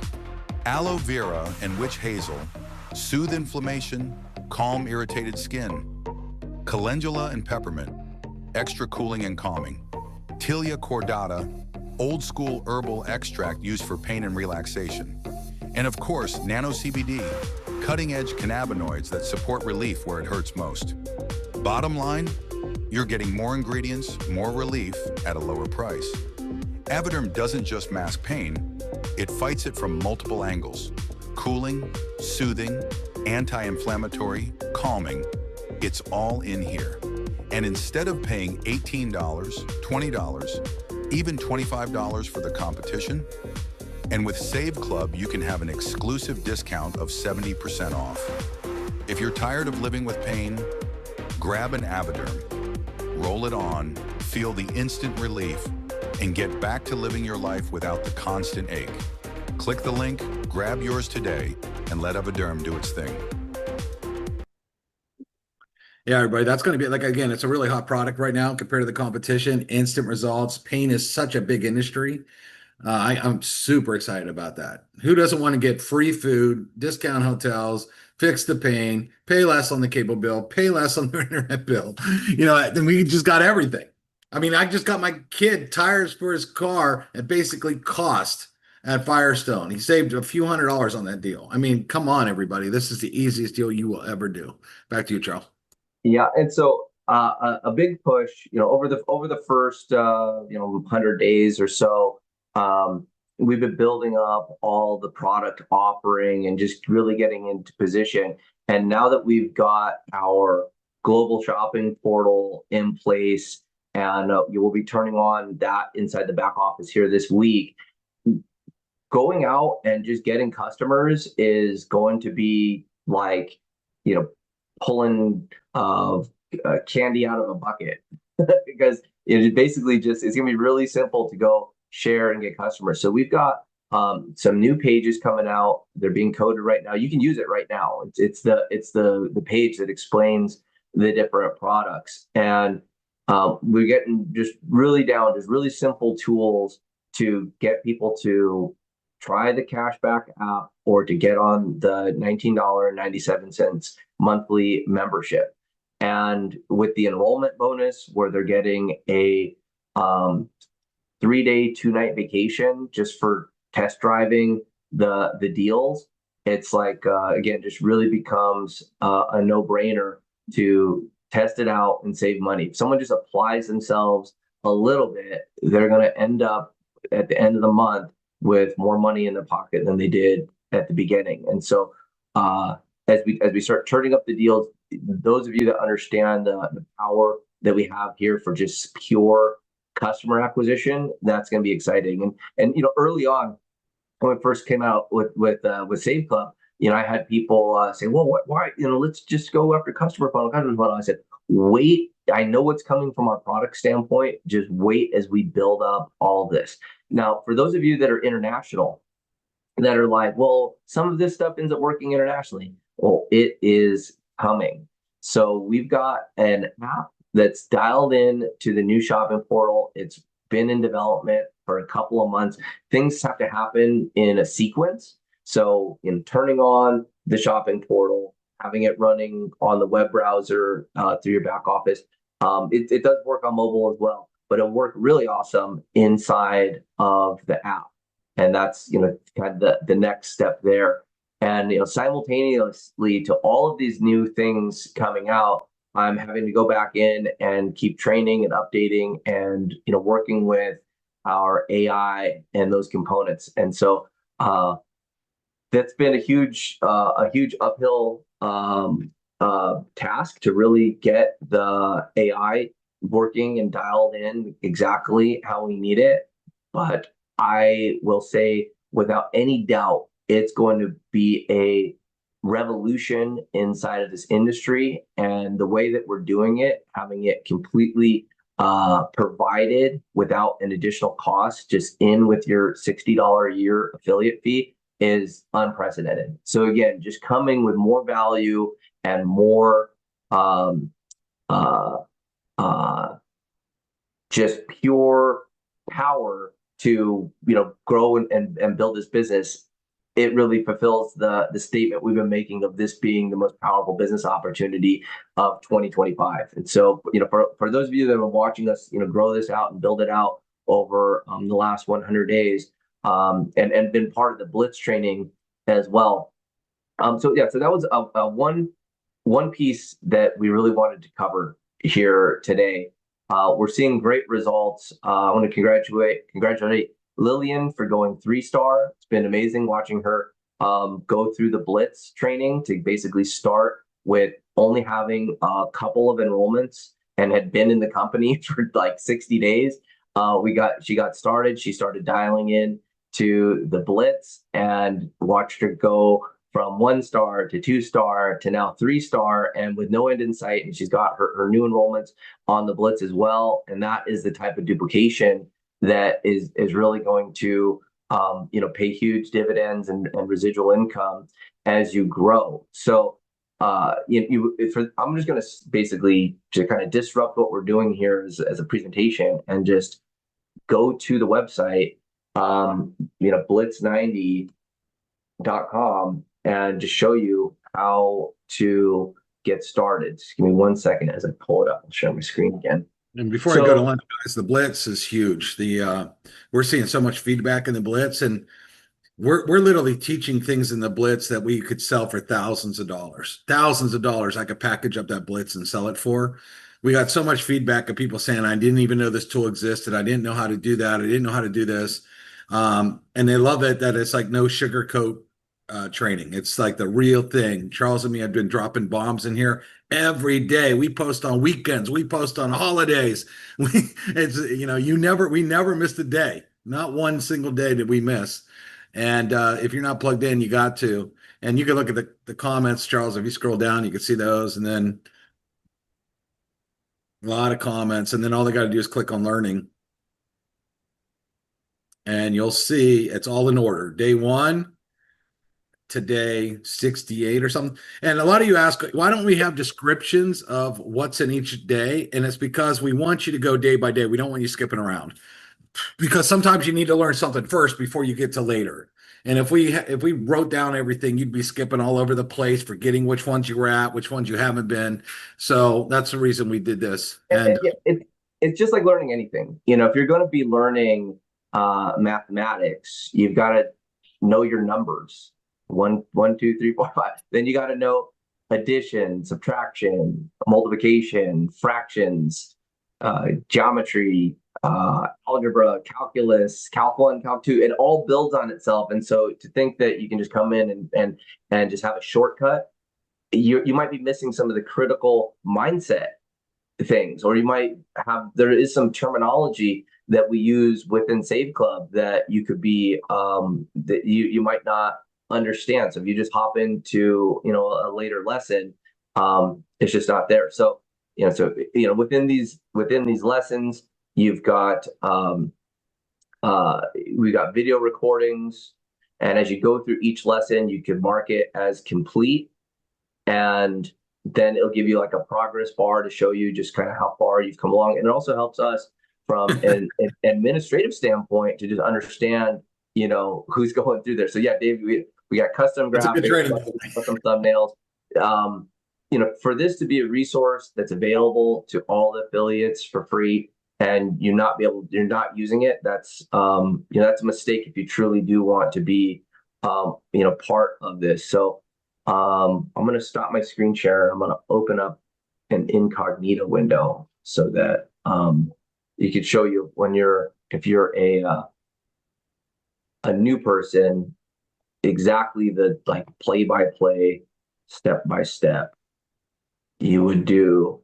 Speaker 4: Aloe vera and witch hazel soothe inflammation, calm irritated skin. Calendula and peppermint, extra cooling and calming. Tilia cordata, old school herbal extract used for pain and relaxation. And of course, nano CBD, cutting edge cannabinoids that support relief where it hurts most. Bottom line, you're getting more ingredients, more relief at a lower price. Avaderm doesn't just mask pain, it fights it from multiple angles. Cooling, soothing, anti-inflammatory, calming. It's all in here. And instead of paying $18, $20, even $25 for the competition, and with Save Club, you can have an exclusive discount of 70% off. If you're tired of living with pain, grab an Avaderm, roll it on, feel the instant relief, and get back to living your life without the constant ache. Click the link, grab yours today, and let Epiderm do its thing.
Speaker 2: Yeah, everybody, that's going to be like, again, it's a really hot product right now compared to the competition. Instant results. Pain is such a big industry. I'm super excited about that. Who doesn't want to get free food, discount hotels, fix the pain, pay less on the cable bill, pay less on the internet bill? Then we just got everything. I mean, I just got my kid tires for his car at basically cost at Firestone. He saved a few $100s on that deal. I mean, come on, everybody. This is the easiest deal you will ever do. Back to you, Charles.
Speaker 1: Yeah, and so a big push, over the first 100 days or so, we've been building up all the product offering and just really getting into position. And now that we've got our global shopping portal in place, and you will be turning on that inside the back office here this week, going out and just getting customers is going to be like, pulling candy out of a bucket because it basically it's going to be really simple to go share and get customers. So we've got some new pages coming out. They're being coded right now. You can use it right now. It's the page that explains the different products, and we're getting just really simple tools to get people to try the cashback app or to get on the $19.97 monthly membership. And with the enrollment bonus, where they're getting a 3-day, 2-night vacation just for test driving the deals, it's like again, just really becomes a no-brainer to test it out and save money. If someone just applies themselves a little bit, they're going to end up at the end of the month with more money in their pocket than they did at the beginning. And so as we start turning up the deals, those of you that understand the power that we have here for just pure customer acquisition, that's going to be exciting. And early on, when it first came out with Save Club, I had people say, well, why, let's just go after customer funnel. I said, wait, I know what's coming from our product standpoint. Just wait as we build up all this. Now, for those of you that are international, that are like, well, some of this stuff ends up working internationally. Well, it is coming. So we've got an app that's dialed in to the new shopping portal. It's been in development for a couple of months. Things have to happen in a sequence. So in turning on the shopping portal, having it running on the web browser through your back office, it does work on mobile as well, but it'll work really awesome inside of the app. And that's, kind of the next step there. And, simultaneously to all of these new things coming out, I'm having to go back in and keep training and updating and, working with our AI and those components. And so that's been a huge uphill task to really get the AI working and dialed in exactly how we need it. But I will say without any doubt, it's going to be a revolution inside of this industry. And the way that we're doing it, having it completely provided without an additional cost, just in with your $60 a year affiliate fee, is unprecedented. So again, just coming with more value and more just pure power to grow and build this business. It really fulfills the statement we've been making of this being the most powerful business opportunity of 2025. And so, for those of you that have been watching us, grow this out and build it out over the last 100 days, and been part of the Blitz training as well. So that was one piece that we really wanted to cover here today. We're seeing great results. I want to congratulate Lillian for going 3-star. It's been amazing watching her go through the Blitz training to basically start with only having a couple of enrollments and had been in the company for like 60 days. She got started. She started dialing in to the Blitz and watched her go from 1-star to 2-star to now 3-star, and with no end in sight. And she's got her new enrollments on the Blitz as well. And that is the type of duplication that is really going to pay huge dividends and residual income as you grow. So I'm just going to basically to kind of disrupt what we're doing here as a presentation and just go to the website, blitz90.com, and just show you how to get started. Just give me 1 second as I pull it up. I'll share my screen again.
Speaker 2: And before I go to lunch, guys, the Blitz is huge. We're seeing so much feedback in the Blitz, and we're literally teaching things in the Blitz that we could sell for thousands of dollars. Thousands of dollars I could package up that Blitz and sell it for. We got so much feedback of people saying, I didn't even know this tool existed. I didn't know how to do that. I didn't know how to do this. And they love it that it's like no sugarcoat training. It's like the real thing. Charles and me have been dropping bombs in here every day. We post on weekends. We post on holidays. We never missed a day. Not one single day did we miss. And if you're not plugged in, you got to. And you can look at the comments, Charles. If you scroll down, you can see those. And then a lot of comments. And then all they got to do is click on learning. And you'll see it's all in order. Day 1 to day 68 or something. And a lot of you ask, why don't we have descriptions of what's in each day? And it's because we want you to go day by day. We don't want you skipping around. Because sometimes you need to learn something first before you get to later. And if we wrote down everything, you'd be skipping all over the place, forgetting which ones you were at, which ones you haven't been. So that's the reason we did this. And
Speaker 1: it's just like learning anything. If you're going to be learning mathematics, you've got to know your numbers. 1, 2, 3, 4, 5. Then you got to know addition, subtraction, multiplication, fractions, geometry, algebra, calculus, calc 1, calc 2. It all builds on itself. And so to think that you can just come in and just have a shortcut, you might be missing some of the critical mindset things, or there is some terminology that we use within Save Club that you could be that you might not understand. So if you just hop into a later lesson, it's just not there. So within these lessons, you've got we got video recordings, and as you go through each lesson, you can mark it as complete, and then it'll give you like a progress bar to show you just kind of how far you've come along. And it also helps us from an administrative standpoint to just understand who's going through there. So yeah, Dave, we got custom graphics, custom thumbnails. For this to be a resource that's available to all the affiliates for free, and you're not using it, that's that's a mistake if you truly do want to be part of this. So I'm going to stop my screen share. I'm going to open up an incognito window so that it could show you if you're a new person, exactly the play-by-play, step-by-step you would do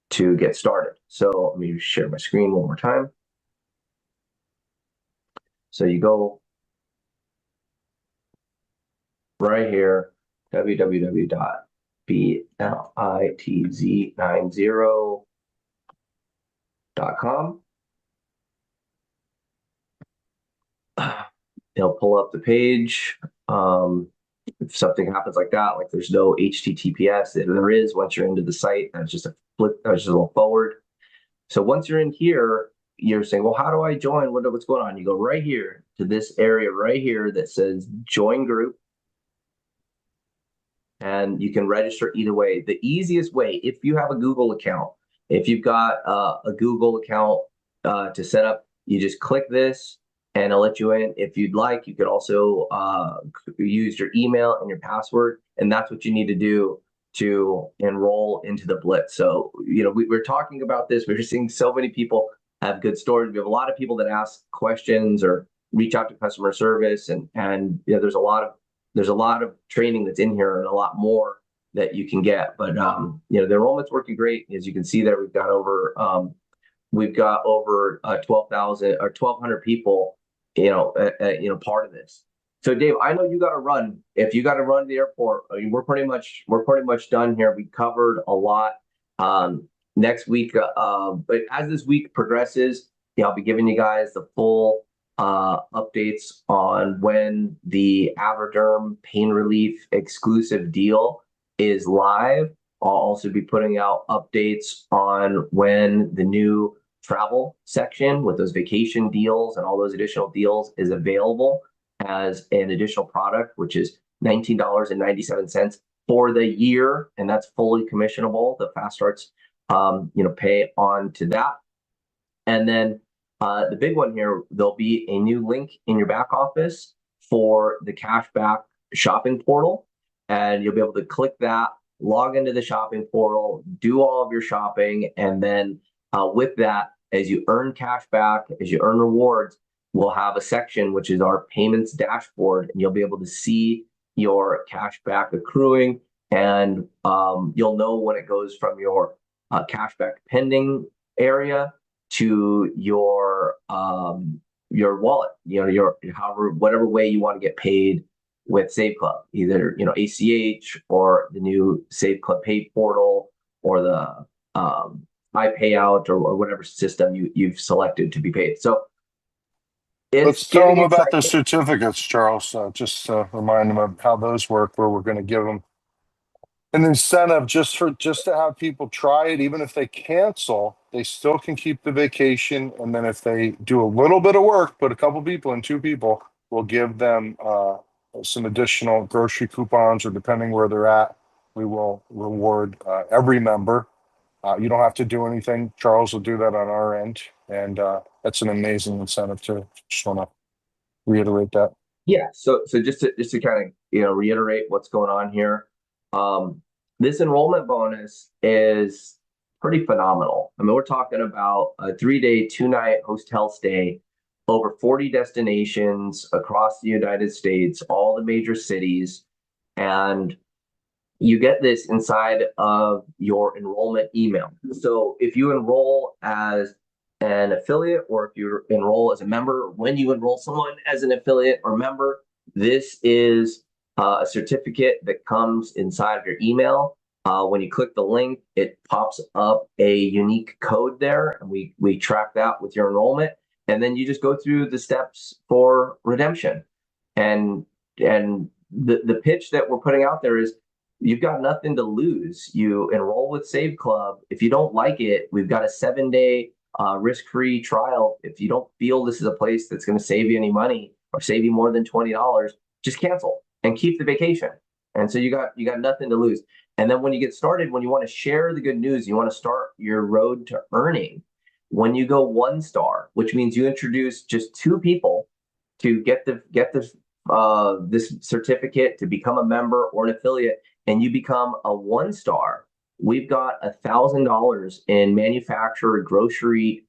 Speaker 1: to get started. So let me share my screen one more time. So you go right here, www.blitz90.com. It'll pull up the page. If something happens like that, like there's no HTTPS, there is once you're into the site. That's just a flip. That's just a little forward. So once you're in here, you're saying, well, how do I join? What's going on? You go right here to this area right here that says join group. And you can register either way. The easiest way, if you have a Google account, if you've got a Google account to set up, you just click this and it'll let you in. If you'd like, you could also use your email and your password, and that's what you need to do to enroll into the Blitz. So, we're talking about this. We're seeing so many people have good stories. We have a lot of people that ask questions or reach out to customer service, and there's a lot of training that's in here and a lot more that you can get. But the enrollment's working great. As you can see there, we've got over 12,000 or 1,200 people part of this. So Dave, I know you got to run. If you got to run to the airport, we're pretty much done here. We covered a lot. Next week, but as this week progresses, I'll be giving you guys the full updates on when the Averderm Pain Relief exclusive deal is live. I'll also be putting out updates on when the new travel section with those vacation deals and all those additional deals is available as an additional product, which is $19.97 for the year, and that's fully commissionable. The fast starts, pay on to that, and then the big one here, there'll be a new link in your back office for the cashback shopping portal, and you'll be able to click that, log into the shopping portal, do all of your shopping, and then with that, as you earn cash back, as you earn rewards, we'll have a section which is our payments dashboard, and you'll be able to see your cash back accruing, and you'll know when it goes from your cashback pending area to your wallet, your however whatever way you want to get paid with Save Club, either ACH or the new Save Club Pay portal or the iPayout or whatever system you've selected to be paid. So
Speaker 3: Let's
Speaker 1: it's
Speaker 3: tell
Speaker 1: getting
Speaker 3: them about the
Speaker 1: exciting.
Speaker 3: certificates, Charles. Just remind them of how those work, where we're going to give them an incentive just to have people try it. Even if they cancel, they still can keep the vacation. And then if they do a little bit of work, put a couple people and 2 people, we'll give them some additional grocery coupons, or depending where they're at, we will reward every member. You don't have to do anything. Charles will do that on our end. And that's an amazing incentive too. Just want to reiterate that.
Speaker 1: Yeah. So just to kind of reiterate what's going on here. This enrollment bonus is pretty phenomenal. I mean, we're talking about a 3-day, 2-night hotel stay, over 40 destinations across the United States, all the major cities, and you get this inside of your enrollment email. So if you enroll as an affiliate, or if you enroll as a member, when you enroll someone as an affiliate or member, this is a certificate that comes inside of your email. When you click the link, it pops up a unique code there, and we track that with your enrollment, and then you just go through the steps for redemption. And the pitch that we're putting out there is, you've got nothing to lose. You enroll with Save Club. If you don't like it, we've got a 7-day risk-free trial. If you don't feel this is a place that's going to save you any money or save you more than $20, just cancel and keep the vacation. And so you got nothing to lose. And then when you get started, when you want to share the good news, you want to start your road to earning. When you go 1-star, which means you introduce just 2 people to get this certificate to become a member or an affiliate, and you become a 1-star, we've got $1,000 in manufacturer grocery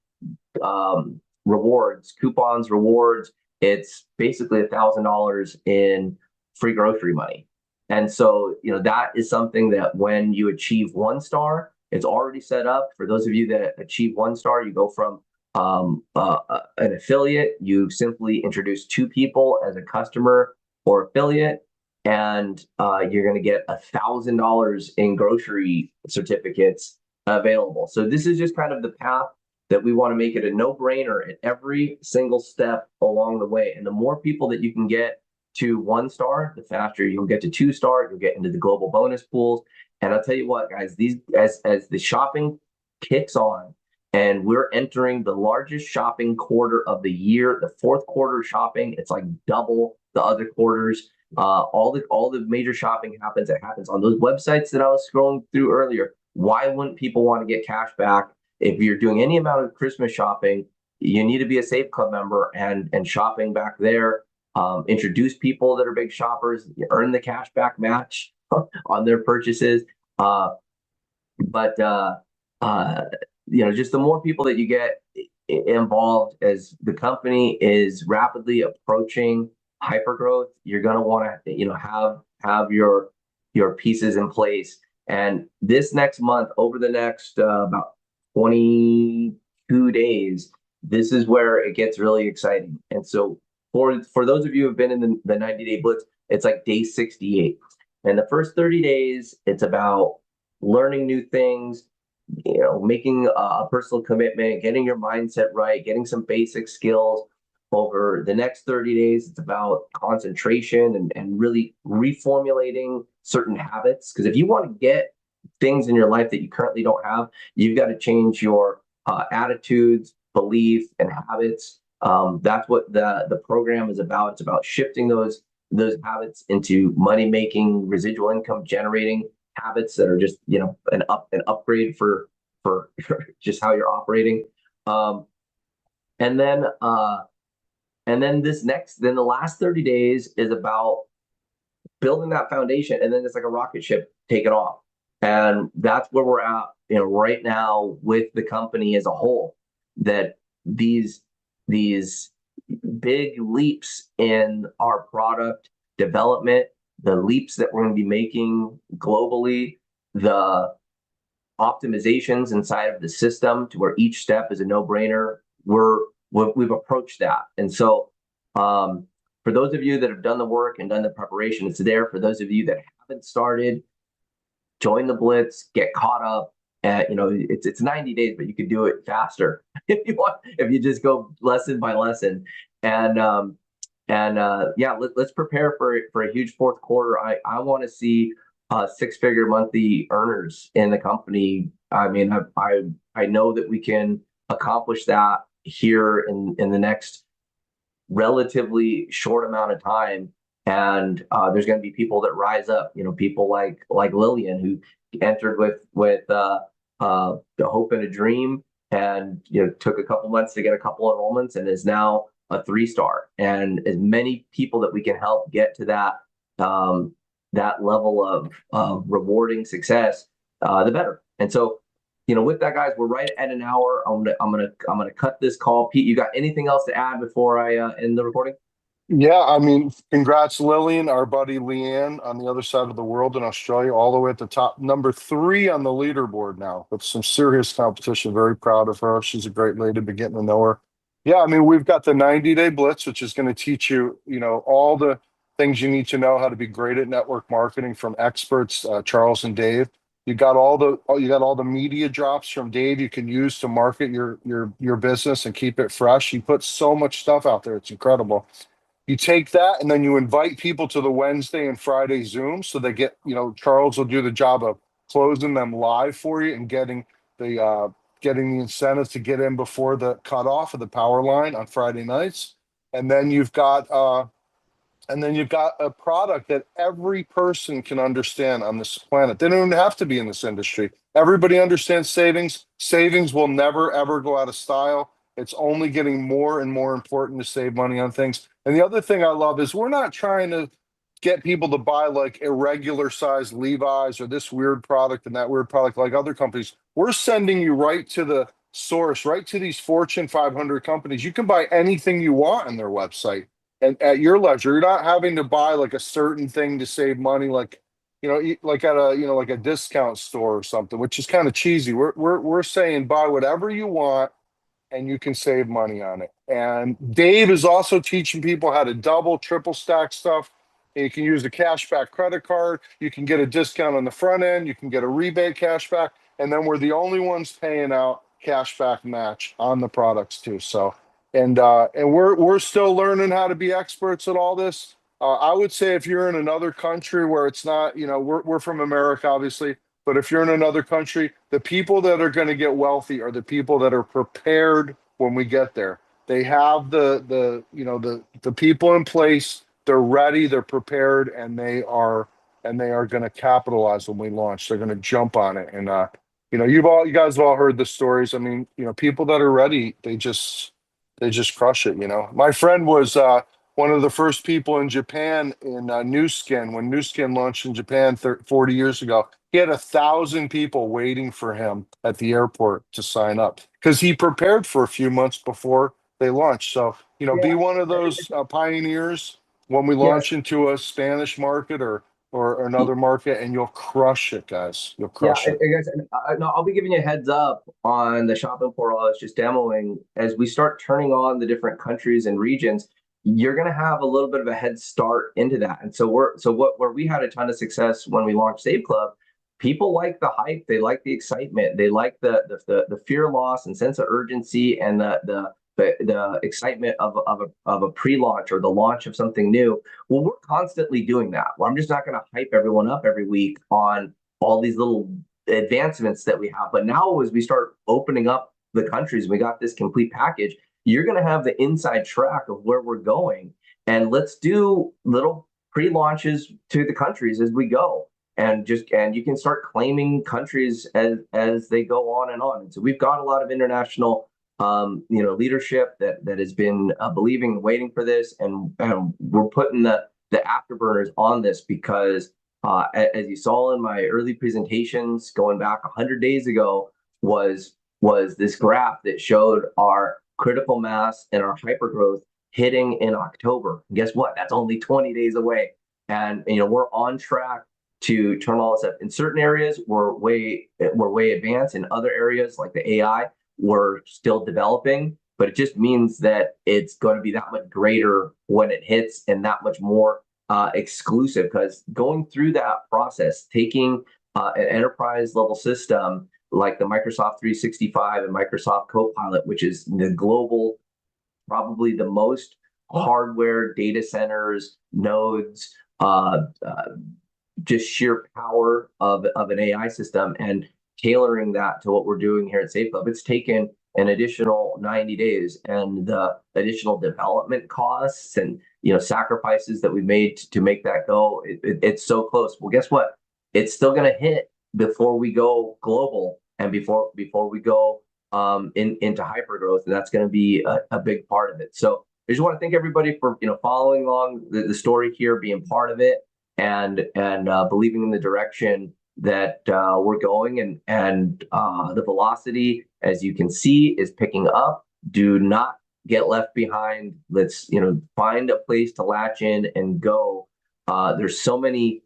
Speaker 1: rewards, coupons, rewards. It's basically $1,000 in free grocery money. And so, that is something that when you achieve 1-star, it's already set up. For those of you that achieve 1-star, you go from an affiliate, you simply introduce 2 people as a customer or affiliate, and you're going to get $1,000 in grocery certificates available. So this is just kind of the path that we want to make it a no-brainer at every single step along the way. And the more people that you can get to 1-star, the faster you'll get to 2-star, you'll get into the global bonus pools. And I'll tell you what, guys, these as the shopping kicks on, and we're entering the largest shopping quarter of the year, the fourth quarter shopping, it's like double the other quarters. All the major shopping happens. It happens on those websites that I was scrolling through earlier. Why wouldn't people want to get cash back? If you're doing any amount of Christmas shopping, you need to be a Save Club member and shopping back there. Introduce people that are big shoppers. You earn the cash back match on their purchases. Just the more people that you get involved, as the company is rapidly approaching hypergrowth, you're going to want to have your pieces in place. And this next month, over the next about 22 days, this is where it gets really exciting. And so for those of you who have been in the 90-day blitz, it's like day 68. And the first 30 days, it's about learning new things, making a personal commitment, getting your mindset right, getting some basic skills. over the next 30 days, it's about concentration and really reformulating certain habits. Because if you want to get things in your life that you currently don't have, you've got to change your attitudes, belief, and habits. That's what the program is about. It's about shifting those habits into money making, residual income generating habits that are just an upgrade for just how you're operating. And then the last 30 days is about building that foundation, and then it's like a rocket ship taking off. And that's where we're at, right now with the company as a whole, that these big leaps in our product development, the leaps that we're going to be making globally, the optimizations inside of the system to where each step is a no-brainer, we've approached that. And so for those of you that have done the work and done the preparation, it's there. For those of you that haven't started, join the blitz, get caught up. It's 90 days, but you could do it faster if you want, if you just go lesson by lesson. And let's prepare for a huge fourth quarter. I want to see six-figure monthly earners in the company. I mean, I know that we can accomplish that here in the next relatively short amount of time. And there's going to be people that rise up, people like Lillian, who entered with the hope and a dream, and took a couple months to get a couple enrollments, and is now a 3-star. And as many people that we can help get to that level of rewarding success, the better. And so, with that, guys, we're right at an hour. I'm gonna cut this call. Pete, you got anything else to add before I end the recording?
Speaker 3: Yeah, I mean, congrats, Lillian, our buddy Leanne on the other side of the world in Australia, all the way at the top, number 3 on the leaderboard now, with some serious competition. Very proud of her. She's a great lady. Been getting to know her. Yeah, I mean, we've got the 90-day blitz, which is going to teach you, all the things you need to know how to be great at network marketing from experts, Charles and Dave. You got all the media drops from Dave you can use to market your business and keep it fresh. He puts so much stuff out there. It's incredible. You take that and then you invite people to the Wednesday and Friday Zoom, so they get, Charles will do the job of closing them live for you and getting the incentives to get in before the cutoff of the power line on Friday nights. And then you've got a product that every person can understand on this planet. They don't even have to be in this industry. Everybody understands savings. Savings will never, ever go out of style. It's only getting more and more important to save money on things. And the other thing I love is we're not trying to get people to buy like irregular size Levi's or this weird product and that weird product like other companies. We're sending you right to the source, right to these Fortune 500 companies. You can buy anything you want on their website and at your leisure. You're not having to buy like a certain thing to save money, like like at a like a discount store or something, which is kind of cheesy. We're saying buy whatever you want and you can save money on it. And Dave is also teaching people how to double, triple stack stuff. And you can use a cashback credit card. You can get a discount on the front end. You can get a rebate cashback. And then we're the only ones paying out cashback match on the products too. So, and we're still learning how to be experts at all this. I would say if you're in another country where it's not, we're from America, obviously. But if you're in another country, the people that are going to get wealthy are the people that are prepared when we get there. They have the people in place. They're ready. They're prepared, and they are going to capitalize when we launch. They're going to jump on it. And you guys have all heard the stories. I mean, people that are ready, they just crush it. My friend was one of the first people in Japan in Nu Skin when Nu Skin launched in Japan 40 years ago. He had 1,000 people waiting for him at the airport to sign up because he prepared for a few months before they launched. So, be one of those pioneers when we launch into a Spanish market or another market, and you'll crush it, guys. You'll crush it.
Speaker 1: Guys, no, I'll be giving you a heads up on the shopping portal I was just demoing. As we start turning on the different countries and regions, you're going to have a little bit of a head start into that. And so where we had a ton of success when we launched Save Club, people like the hype, they like the excitement, they like the fear loss and sense of urgency and the the excitement of a pre-launch or the launch of something new. Well, we're constantly doing that. Well, I'm just not going to hype everyone up every week on all these little advancements that we have. But now, as we start opening up the countries, we got this complete package. You're going to have the inside track of where we're going, and let's do little pre-launches to the countries as we go. And you can start claiming countries as they go on and on. And so we've got a lot of international leadership that has been believing and waiting for this, and we're putting the afterburners on this because as you saw in my early presentations going back 100 days ago was this graph that showed our critical mass and our hypergrowth hitting in October. And guess what? That's only 20 days away, and we're on track to turn all this up. In certain areas, we're way advanced. In other areas, like the AI, we're still developing. But it just means that it's going to be that much greater when it hits, and that much more exclusive. Because going through that process, taking an enterprise level system like the Microsoft 365 and Microsoft Copilot, which is the global, probably the most hardware data centers, nodes, just sheer power of an AI system, and tailoring that to what we're doing here at Safe Club. It's taken an additional 90 days, and the additional development costs and sacrifices that we've made to make that go, it's so close. Well, guess what? It's still going to hit before we go global and before we go into hypergrowth, and that's going to be a big part of it. So I just want to thank everybody for following along the story here, being part of it, and believing in the direction that we're going, and the velocity, as you can see, is picking up. Do not get left behind. Let's find a place to latch in and go. There's so many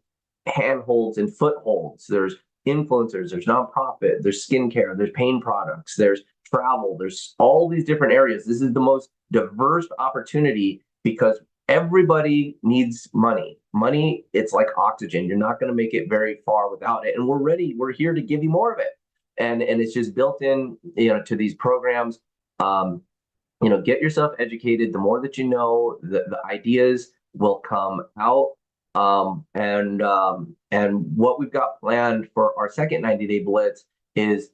Speaker 1: handholds and footholds. There's influencers, there's nonprofit, there's skincare, there's pain products, there's travel, there's all these different areas. This is the most diverse opportunity because everybody needs money. Money, it's like oxygen. You're not going to make it very far without it. And we're ready. We're here to give you more of it. And it's just built in, to these programs. Get yourself educated. The more that you know, the ideas will come out. And what we've got planned for our second 90-day blitz is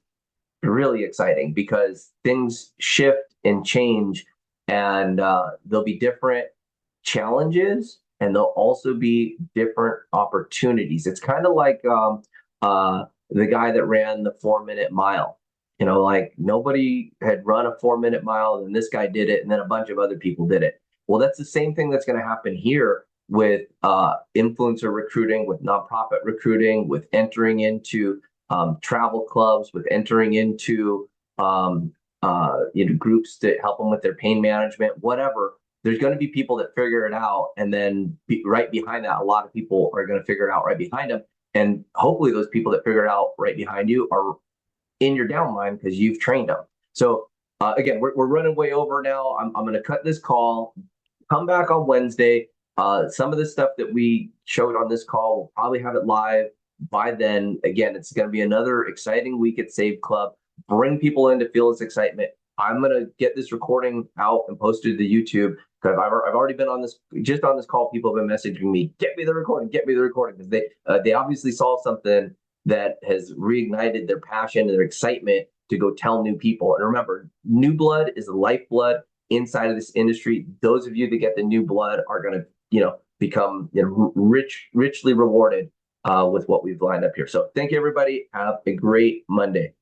Speaker 1: really exciting because things shift and change, and there'll be different challenges, and there'll also be different opportunities. It's kind of like the guy that ran the 4-minute mile. Like nobody had run a 4-minute mile, and this guy did it, and then a bunch of other people did it. Well, that's the same thing that's going to happen here with influencer recruiting, with nonprofit recruiting, with entering into travel clubs, with entering into groups to help them with their pain management, whatever. There's going to be people that figure it out, and then right behind that, a lot of people are going to figure it out right behind them. And hopefully those people that figure it out right behind you are in your downline because you've trained them. So again, we're running way over now. I'm going to cut this call. Come back on Wednesday. Some of the stuff that we showed on this call, we'll probably have it live by then. Again, it's going to be another exciting week at Save Club. Bring people in to feel this excitement. I'm going to get this recording out and posted to YouTube because I've already been on this call. People have been messaging me, get me the recording, because they obviously saw something that has reignited their passion and their excitement to go tell new people. And remember, new blood is the lifeblood inside of this industry. Those of you that get the new blood are going to become richly rewarded with what we've lined up here. So thank you, everybody. Have a great Monday.